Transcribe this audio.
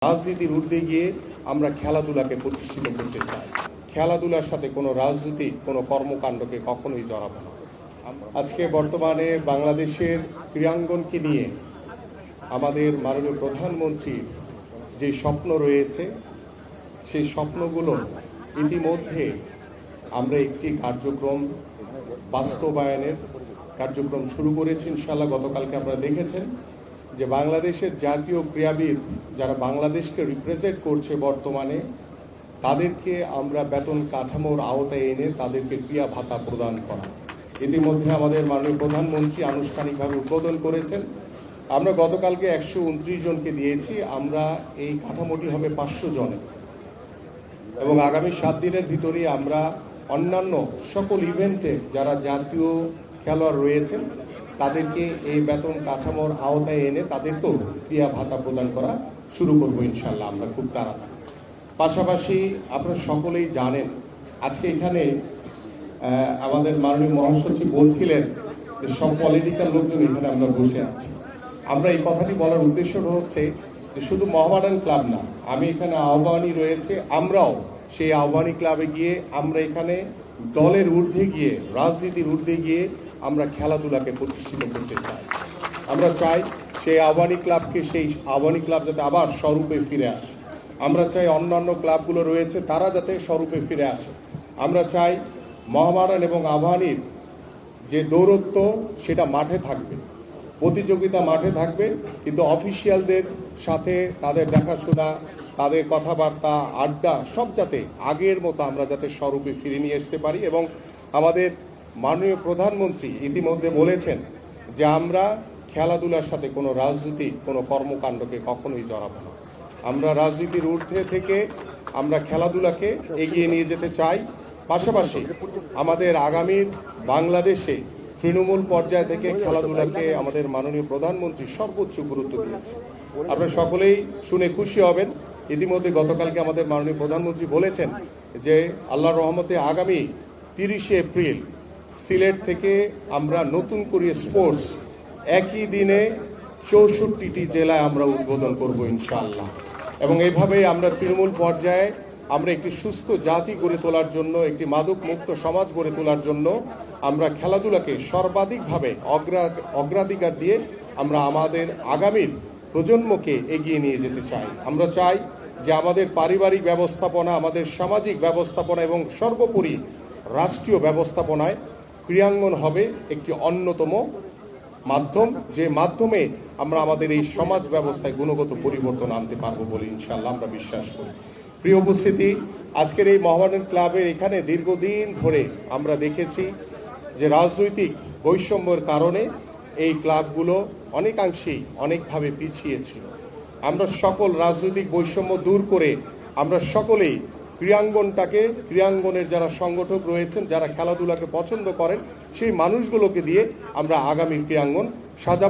রাজনীতির ঊর্ধ্বে গিয়ে আমরা খেলাধুলাকে প্রতিষ্ঠিত করতে চাই। খেলাধুলার সাথে কোনো রাজনীতিক কোনো কর্মকাণ্ডকে কখনোই জড়াবো না। আজকে বর্তমানে বাংলাদেশের ক্রীড়াঙ্গনকে নিয়ে আমাদের মাননীয় প্রধানমন্ত্রীর যে স্বপ্ন রয়েছে, সেই স্বপ্নগুলো ইতিমধ্যে আমরা একটি কার্যক্রম বাস্তবায়নের কার্যক্রম শুরু করেছি। ইনশাআল্লাহ গতকালকে আপনারা দেখেছেন যে বাংলাদেশের জাতীয় ক্রীড়াবিদ যারা বাংলাদেশকে রিপ্রেজেন্ট করছে বর্তমানে, তাদেরকে আমরা বেতন কাঠামোর আওতায় এনে তাদেরকে ক্রিয়া ভাতা প্রদান করা ইতিমধ্যে আমাদের মাননীয় প্রধানমন্ত্রী আনুষ্ঠানিকভাবে উদ্বোধন করেছেন। আমরা গতকালকে 129 জনকে দিয়েছি। আমরা এই কাঠামোটি হবে 500 জনে এবং আগামী 7 দিনের ভিতরেই আমরা অন্যান্য সকল ইভেন্টে যারা জাতীয় খেলোয়াড় রয়েছেন তাদেরকে এই বেতন কাঠামোর আওতায় এনে তাদেরকেও ক্রিয়া ভাতা প্রদান করা শুরু করব ইনশাল্লাহ আমরা খুব তাড়াতাড়ি। পাশাপাশি আপনারা সকলেই জানেন আজকে এখানে আমাদের মাননীয় মহাসচিব বলছিলেন যে সব পলিটিক্যাল লোকজন এখানে আমরা বসে আছি। আমরা এই কথাটি বলার উদ্দেশ্য হচ্ছে যে শুধু মোহামেডান ক্লাব না, আমি এখানে আহ্বানী রয়েছে, আমরাও সেই আহ্বানী ক্লাবে গিয়ে আমরা এখানে দলের ঊর্ধ্বে গিয়ে রাজনীতির ঊর্ধ্বে গিয়ে আমরা খেলাধুলাকে প্রতিষ্ঠিত করতে চাই। আমরা চাই সেই আহ্বানী ক্লাবকে, সেই আহ্বানী ক্লাব যাতে আবার স্বরূপে ফিরে আসে। আমরা চাই অন্যান্য ক্লাবগুলো রয়েছে তারা যাতে স্বরূপে ফিরে আসে। আমরা চাই মোহামেডান এবং আহ্বানীর যে দৌরত্ব সেটা মাঠে থাকবে, প্রতিযোগিতা মাঠে থাকবে, কিন্তু অফিসিয়ালদের সাথে তাদের দেখাশোনা, তাদের কথাবার্তা, আড্ডা সব যাতে আগের মতো আমরা যাতে স্বরূপে ফিরে নিয়ে আসতে পারি। এবং আমাদের মাননীয় প্রধানমন্ত্রী ইতিমধ্যে বলেছেন যে আমরা খেলাধুলার সাথে কোনো রাজনীতিক কোনো কর্মকাণ্ডকে কখনোই জড়াবো না। আমরা রাজনীতির ঊর্ধ্বে থেকে আমরা খেলাধুলাকে এগিয়ে নিয়ে যেতে চাই। পাশাপাশি আমাদের আগামীর বাংলাদেশে তৃণমূল পর্যায় থেকে খেলাধুলাকে আমাদের মাননীয় প্রধানমন্ত্রী সর্বোচ্চ গুরুত্ব দিয়েছে। আপনারা সকলেই শুনে খুশি হবেন, ইতিমধ্যে গতকালকে আমাদের মাননীয় প্রধানমন্ত্রী বলেছেন যে আল্লাহর রহমতে আগামী 30শে এপ্রিল সিলেট থেকে আমরা নতুন করে স্পোর্টস একই দিনে 64টি জেলায় আমরা উদ্বোধন করব ইনশাআল্লাহ। এবং এইভাবেই আমরা তৃণমূল পর্যায়ে আমরা একটি সুস্থ জাতি গড়ে তোলার জন্য, একটি মাদক মুক্ত সমাজ গড়ে তোলার জন্য আমরা খেলাধুলাকে সর্বাধিকভাবে অগ্রাধিকার দিয়ে আমরা আমাদের আগামীর প্রজন্মকে এগিয়ে নিয়ে যেতে চাই। আমরা চাই যে আমাদের পারিবারিক ব্যবস্থাপনা, আমাদের সামাজিক ব্যবস্থাপনা এবং সর্বোপরি রাষ্ট্রীয় ব্যবস্থাপনায় ক্রীড়াঙ্গন হবে একটি অন্যতম মাধ্যম, যে মাধ্যমে আমরা আমাদের এই সমাজ ব্যবস্থায় গুণগত পরিবর্তন আনতে পারবো বলে ইনশাআল্লাহ আমরা বিশ্বাস করি। প্রিয় উপস্থিতি, আজকের এই মোহামেডান ক্লাবের এখানে দীর্ঘদিন ধরে আমরা দেখেছি যে রাজনৈতিক বৈষম্যের কারণে এই ক্লাবগুলো অনেকাংশেই অনেকভাবে পিছিয়ে ছিল। আমরা সকল রাজনৈতিক বৈষম্য দূর করে আমরা সকলেই ক্রীড়াঙ্গনের যারা সংগঠক রয়েছেন, যারা খেলাধুলাকে পছন্দ করেন, সেই মানুষগুলোকে দিয়ে আমরা আগামী ক্রীড়াঙ্গন সাজাবো।